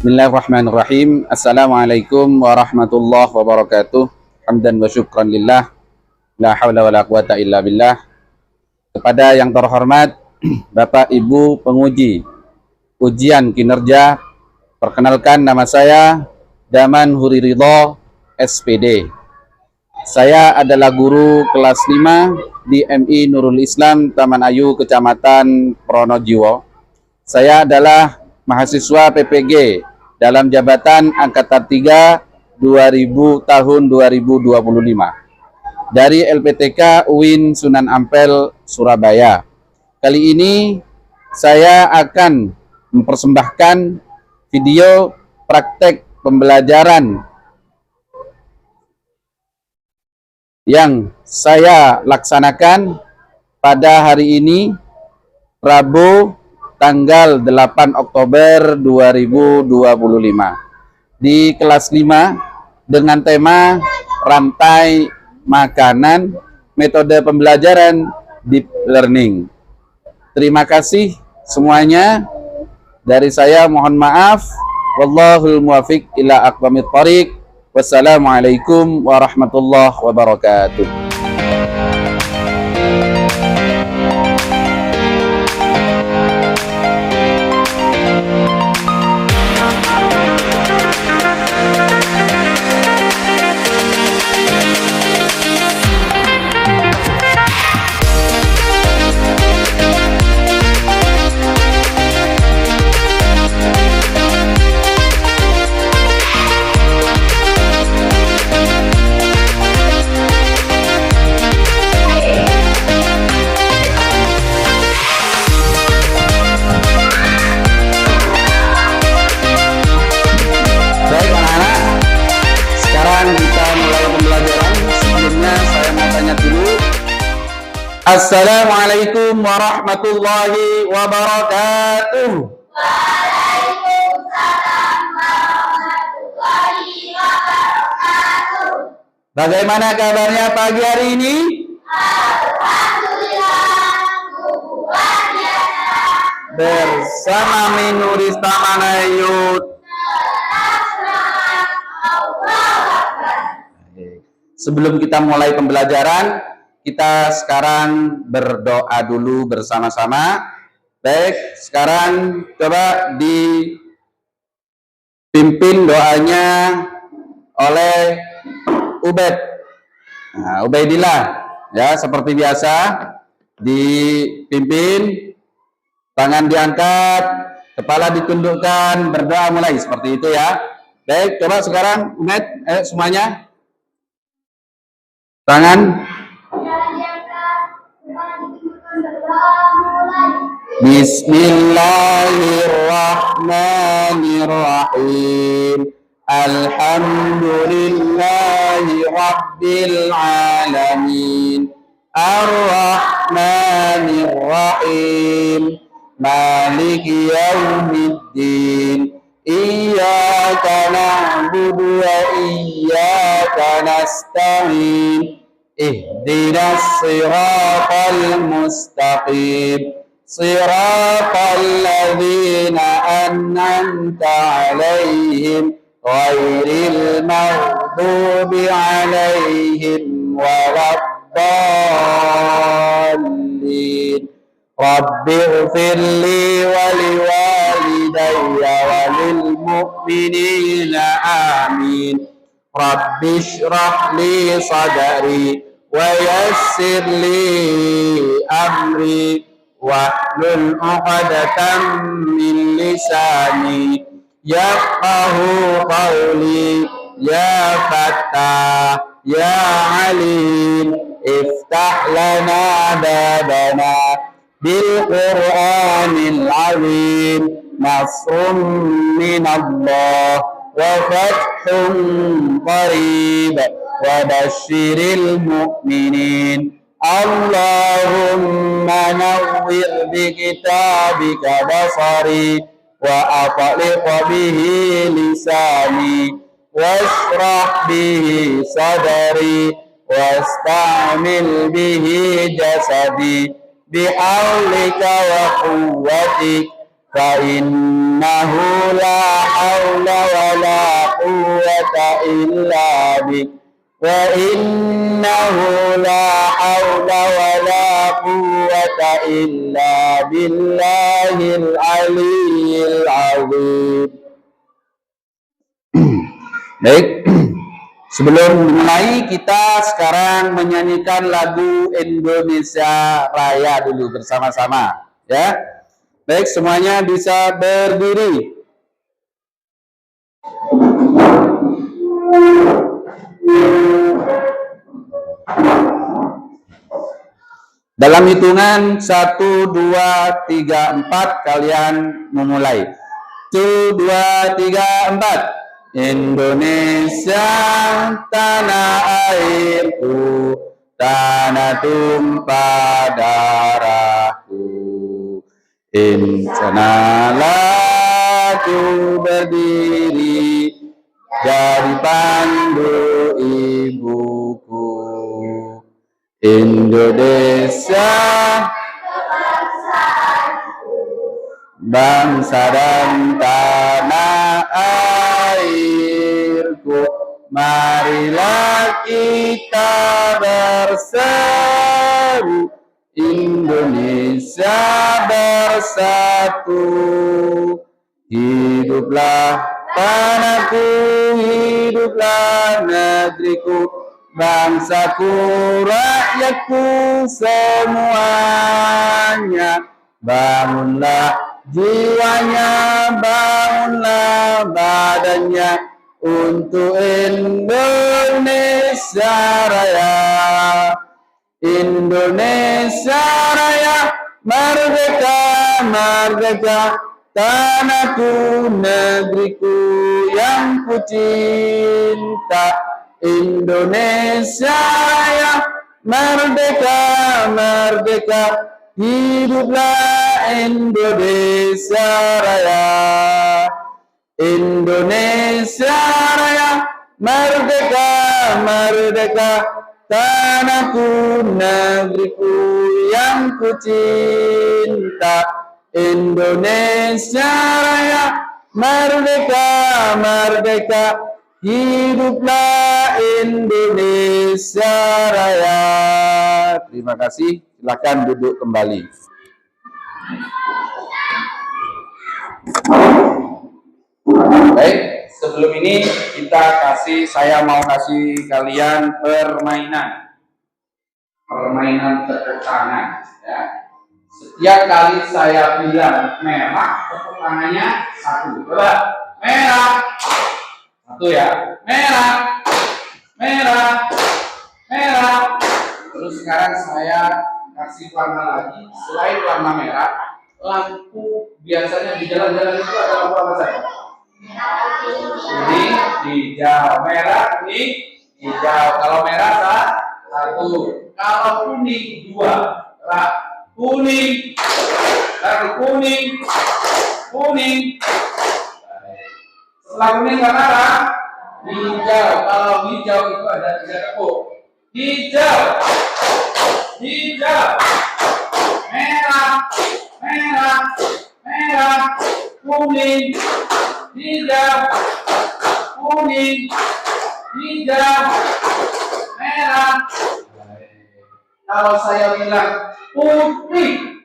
Bismillahirrahmanirrahim. Assalamualaikum warahmatullahi wabarakatuh. Hamdan wa syukran lillah. La hawla wa la quwata illa billah. Kepada yang terhormat Bapak Ibu penguji ujian kinerja, perkenalkan nama saya Daman Huri Ridho, SPD. Saya adalah guru kelas 5 di MI Nurul Islam Taman Ayu, Kecamatan Pronojiwo. Saya adalah mahasiswa PPG dalam jabatan Angkatan 3 tahun 2025 dari LPTK UIN Sunan Ampel, Surabaya. Kali ini saya akan mempersembahkan video praktek pembelajaran yang saya laksanakan pada hari ini, Rabu tanggal 8 Oktober 2025 di kelas 5 dengan tema rantai makanan, metode pembelajaran deep learning. Terima kasih semuanya. Dari saya mohon maaf. Wallahul muwafiq ila aqwamit thoriq. Wassalamualaikum warahmatullahi wabarakatuh. Assalamualaikum warahmatullahi wabarakatuh. Waalaikumsalam warahmatullahi wabarakatuh. Bagaimana kabarnya pagi hari ini? Alhamdulillah, luar biasa. Bersama Minuris Taman Ayu. Sebelum kita mulai pembelajaran, kita sekarang berdoa dulu bersama-sama. Baik, sekarang coba dipimpin doanya oleh Ubaid. Nah, Ubaidillah, ya seperti biasa dipimpin, tangan diangkat, kepala ditundukkan, berdoa mulai seperti itu ya. Baik, coba sekarang Ubaid, semuanya tangan. Bismillahirrahmanirrahim. Alhamdulillahi rabbil alamin. Ar-Rahmanir-Rahim. Maliki yaumiddin. Iyyaka na'budu wa iyyaka nasta'in. Ihdinas siratal mustaqim. Siratal ladzina an'amta 'alaihim ghairil maghdubi 'alaihim waladdallin. Rabbighfirli wa liwalidayya wa lil mu'minina amin. Rabbi shrah li sadri wa yassir li amri wahlul 'uqdatam min lisani yafqahu qawli. Ya Fattah ya Alim, iftah lana babana bil Qur'anil azim. Nasrun minallah wa fathun qarib wa basyiril mu'minin. Allahumma nawwir bi kitabika basari wa atliq bihi lisani washrah bihi sadri wasta'mil bihi jasadi bihaulika wa quwwatik fa innahu la haula wala quwwata illa bik wa innahu la haula wala quwwata illa billahil aliyyil azim. Baik, sebelum mulai kita sekarang menyanyikan lagu Indonesia Raya dulu bersama-sama, ya. Baik, semuanya bisa berdiri. Dalam hitungan 1, 2, 3, 4 kalian memulai. 1, 2, 3, 4. Indonesia tanah airku, tanah tumpah darahku. Insanalah ku berdiri jadi pandu ibuku. Indonesia bangsa dan tanah airku, marilah kita berseru, Indonesia bersatu. Hiduplah tanahku, hiduplah negeriku, bangsaku, rakyatku semuanya. Bangunlah jiwanya, bangunlah badannya untuk Indonesia Raya. Indonesia Raya, merdeka, merdeka, tanahku, negeriku yang ku cinta. Indonesia Raya, merdeka, merdeka, hiduplah Indonesia Raya. Indonesia Raya, merdeka, merdeka, tanahku, negeriku yang ku cinta. Indonesia Raya, merdeka, merdeka, hiduplah Indonesia Raya. Terima kasih. Silakan duduk kembali. Baik, sebelum ini saya mau kasih kalian permainan tepuk tangan. Ya. Setiap kali saya bilang merah, tepuk tangannya satu. Coba, merah. Satu ya, merah, merah, merah. Terus sekarang saya kasih warna lagi. Selain warna merah, lampu biasanya di jalan-jalan itu ada lampu apa saja? Kuning, hijau, merah, kuning, hijau. Kalau merah satu, kalau kuning dua. Kuning, lalu kuning, kuning. Setelah kuning warna apa? Hijau. Kalau hijau itu ada 3 tepuk. Hijau, hijau, merah, merah, merah, kuning, hijau, kuning, hijau, merah. Kalau saya bilang putih,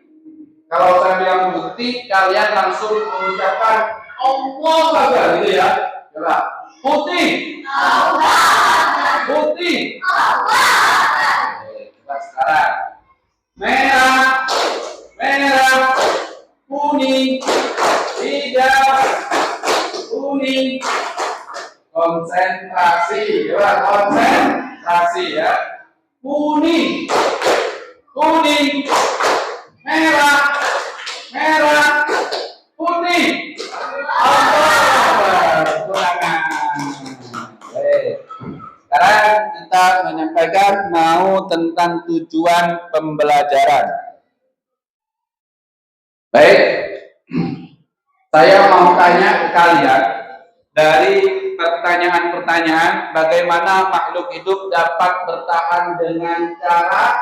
kalian langsung mengucapkan Allah Akbar gitu ya. Coba, putih, putih. Kita sekarang merah, merah, kuning, hijau, kuning. Konsentrasi, coba konsentrasi ya. Kuning, kuning, merah, merah, putih. Sekarang kita menyampaikan mau tentang tujuan pembelajaran. Baik, saya mau tanya ke kalian dari pertanyaan-pertanyaan bagaimana makhluk hidup dapat bertahan dengan cara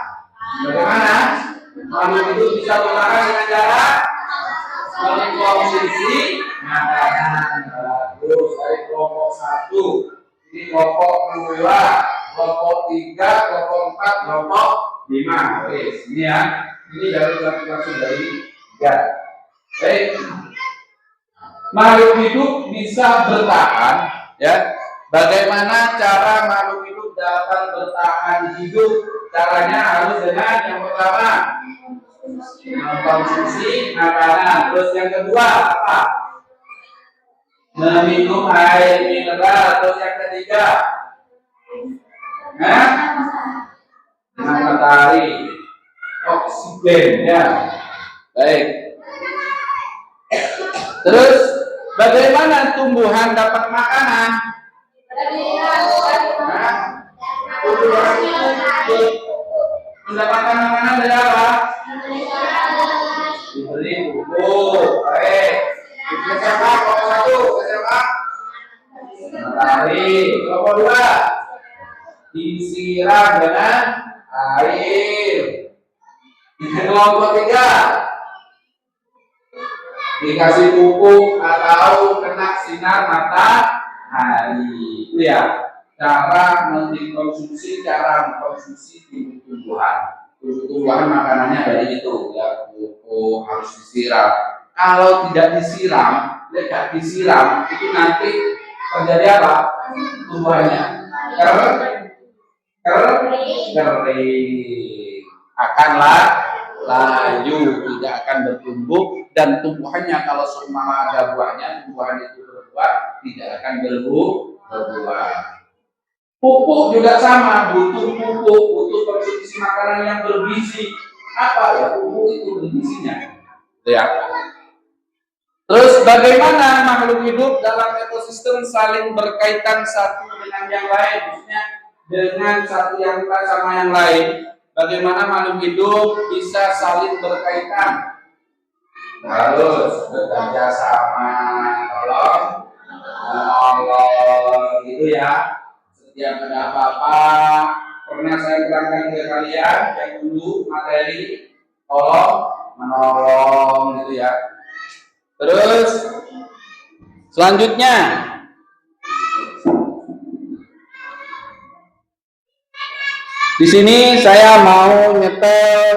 bagaimana makhluk hidup bisa bertahan dengan cara mengkonsumsi makanan. Bagus. Dari kelompok 1. Ini kelompok 2, kelompok 3, kelompok 4, kelompok 5. Wes, ini ya. Ini dari langsung dari 3. Baik. Makhluk hidup bisa bertahan, ya. Bagaimana cara makhluk hidup dapat bertahan hidup? Caranya harus dengan yang pertama mengkonsumsi makanan. Terus yang kedua apa? Meminum air mineral. Terus yang ketiga, dengan matahari, oksigen, ya. Baik. Terus bagaimana tumbuhan dapat makanan? Tumbuhan itu mendapatkan makanan dari apa? Diberi pupuk. Baik. Kelompok 1, siapa? Matahari. Kelompok 2 disiram dengan air. Kelompok 3 dikasih pupuk atau kena sinar matahari. Itu ya cara mengkonsumsi tumbuhan. Tumbuhan makanannya dari itu ya, pupuk harus disiram. Kalau tidak disiram, itu nanti terjadi apa? Tumbuhannya kering, akanlah layu, tidak akan bertumbuh, dan tumbuhannya kalau seumpama ada buahnya, tumbuhan itu berbuah, tidak akan berbuah. Pupuk juga sama, butuh pupuk, butuh konsumsi makanan yang bergizi. Apa ya pupuk itu bergizinya? Ya. Terus bagaimana makhluk hidup dalam ekosistem saling berkaitan satu dengan yang lain, maksudnya dengan satu yang sama yang lain? Bagaimana makhluk hidup bisa saling berkaitan? Harus bekerja sama, tolong, gitu ya. Setiap ada apa-apa, pernah saya terangkan ke kalian yang dulu materi tolong menolong, gitu ya. Terus selanjutnya di sini saya mau nyetel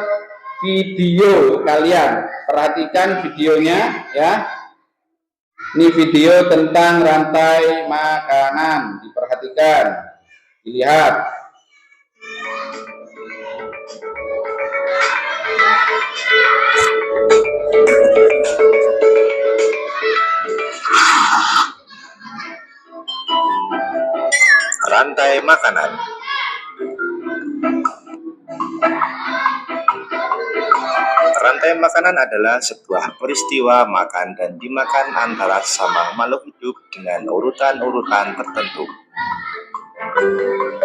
video kalian. Perhatikan videonya ya. Ini video tentang rantai makanan. Diperhatikan, dilihat. Rantai makanan. Rantai makanan adalah sebuah peristiwa makan dan dimakan antara sesama makhluk hidup dengan urutan-urutan tertentu.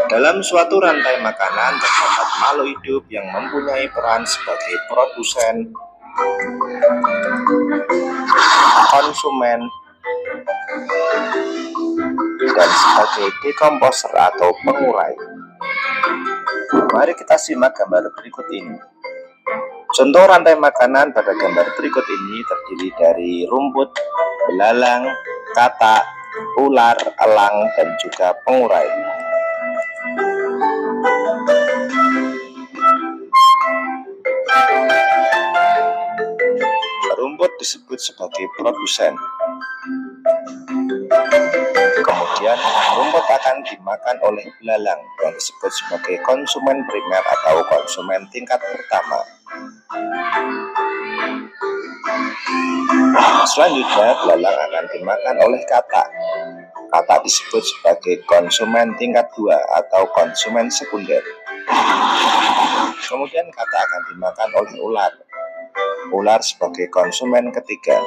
Dalam suatu rantai makanan terdapat makhluk hidup yang mempunyai peran sebagai produsen, konsumen, dan sebagai dekomposer atau pengurai. Mari kita simak gambar berikut ini. Contoh rantai makanan pada gambar berikut ini terdiri dari rumput, belalang, katak, ular, elang, dan juga pengurai. Rumput disebut sebagai produsen. Kemudian rumput akan dimakan oleh belalang yang disebut sebagai konsumen primer atau konsumen tingkat pertama. Selanjutnya belalang akan dimakan oleh katak. Katak disebut sebagai konsumen tingkat 2 atau konsumen sekunder. Kemudian katak akan dimakan oleh ular. Ular sebagai konsumen ketiga.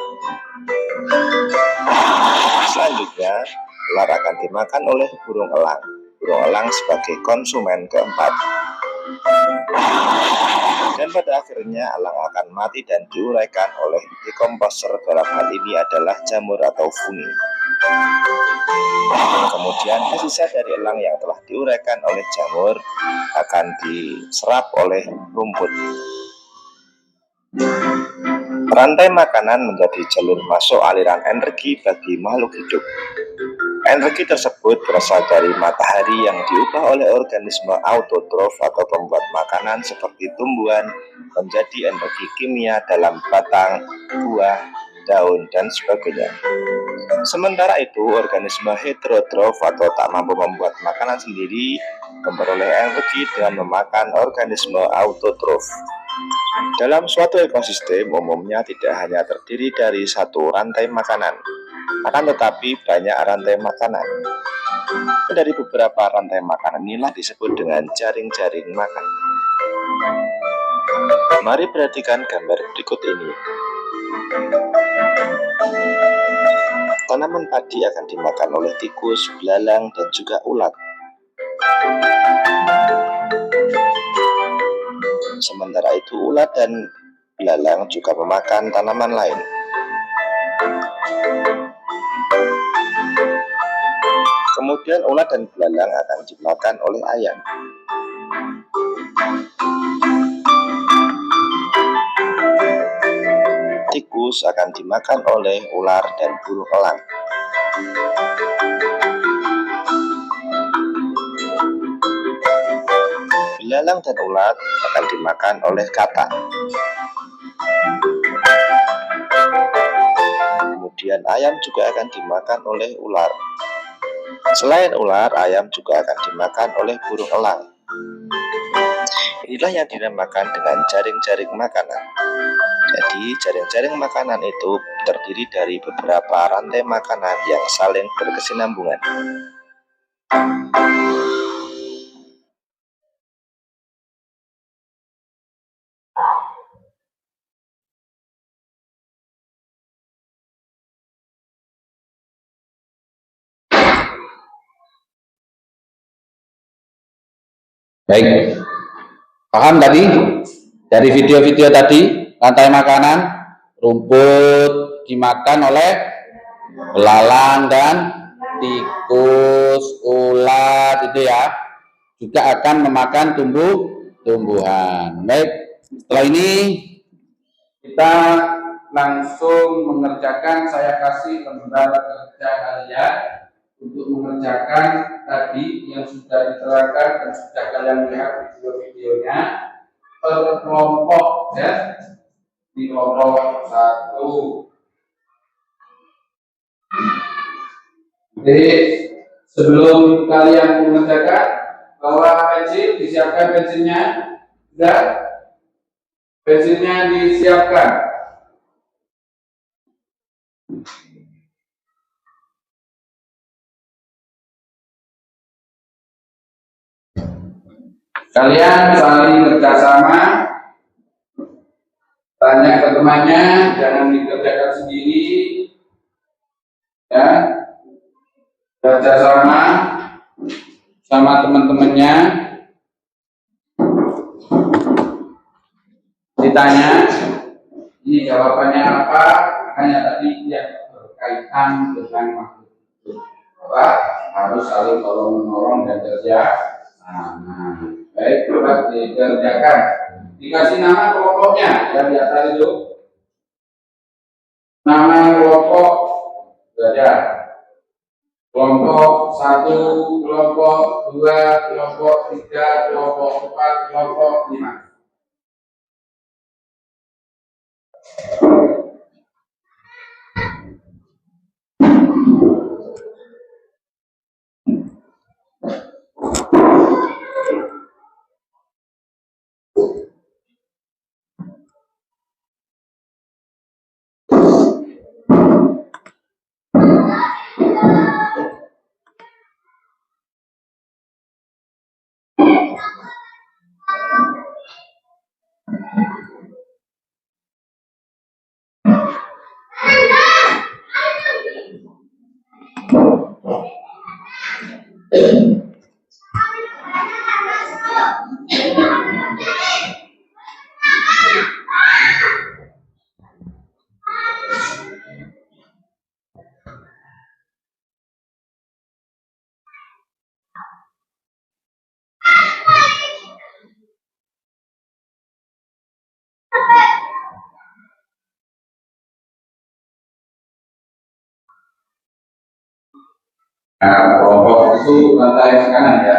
Selanjutnya ular akan dimakan oleh burung elang. Burung elang sebagai konsumen keempat. Dan pada akhirnya elang akan mati dan diuraikan oleh dekomposer, dalam hal ini adalah jamur atau fungi. Kemudian sisa dari elang yang telah diuraikan oleh jamur akan diserap oleh rumput. Rantai makanan menjadi jalur masuk aliran energi bagi makhluk hidup. Energi tersebut berasal dari matahari yang diubah oleh organisme autotrof atau pembuat makanan seperti tumbuhan menjadi energi kimia dalam batang, buah, daun, dan sebagainya. Sementara itu, organisme heterotrof atau tak mampu membuat makanan sendiri memperoleh energi dengan memakan organisme autotrof. Dalam suatu ekosistem umumnya tidak hanya terdiri dari satu rantai makanan, akan tetapi banyak rantai makanan. Dari beberapa rantai makanan inilah disebut dengan jaring-jaring makan. Mari perhatikan gambar berikut ini. Tanaman padi akan dimakan oleh tikus, belalang, dan juga ulat. Sementara itu ulat dan belalang juga memakan tanaman lain. Kemudian ulat dan belalang akan dimakan oleh ayam. Tikus akan dimakan oleh ular dan burung elang. Belalang dan ulat akan dimakan oleh katak. Kemudian ayam juga akan dimakan oleh ular. Selain ular, ayam juga akan dimakan oleh burung elang. Inilah yang dinamakan dengan jaring-jaring makanan. Jadi, jaring-jaring makanan itu terdiri dari beberapa rantai makanan yang saling berkesinambungan. Baik, paham tadi dari video-video tadi, rantai makanan, rumput dimakan oleh belalang dan tikus, ulat itu ya, juga akan memakan tumbuhan. Baik, setelah ini kita langsung mengerjakan, saya kasih lembar kerja kalian untuk mengerjakan tadi yang sudah diterangkan dan sudah kalian lihat video-videonya per kelompok ya, di kelompok 1. Jadi sebelum kalian mengerjakan, bawa pensil, disiapkan pensilnya, sudah, pensilnya disiapkan. Kalian saling kerjasama, tanya ke temannya, jangan dikerjakan sendiri, ya. Kerjasama sama teman-temannya, ditanya, ini jawabannya apa? Makanya tadi yang berkaitan dengan makhluk hidup, apa? Harus saling tolong menolong dan kerja sama. Baik, coba dikerjakan. Dikasih nama kelompoknya, yang biasa itu. Nama kelompok belajar. Kelompok 1, kelompok 2, kelompok 3, kelompok 4, kelompok 5. Nah, kelompok itu lantai kanan ya.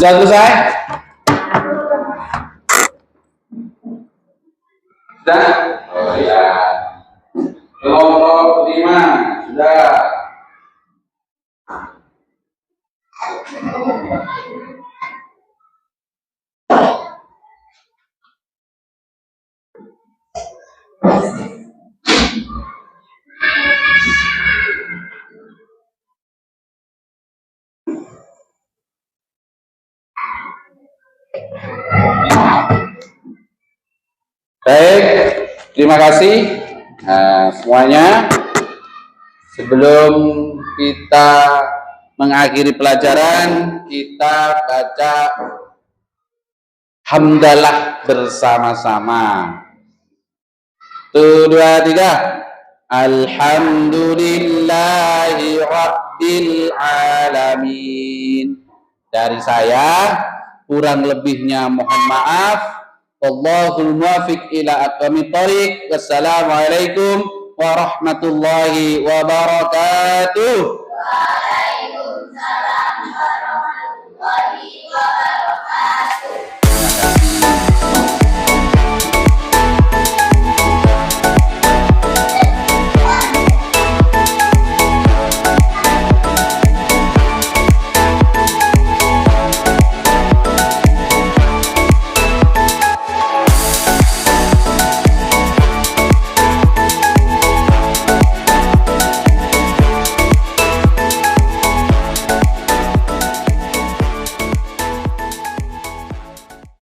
Sudah selesai? Sudah? Oh ya. Kelompok 5 sudah. Baik, terima kasih semuanya. Sebelum kita mengakhiri pelajaran, kita baca hamdalah bersama-sama. 1, 2, 3. Alhamdulillahi Rabbil Alamin. Dari saya, kurang lebihnya mohon maaf. Wallahul muwaffiq ila aqwamit thoriq. Wassalamualaikum warahmatullahi wabarakatuh.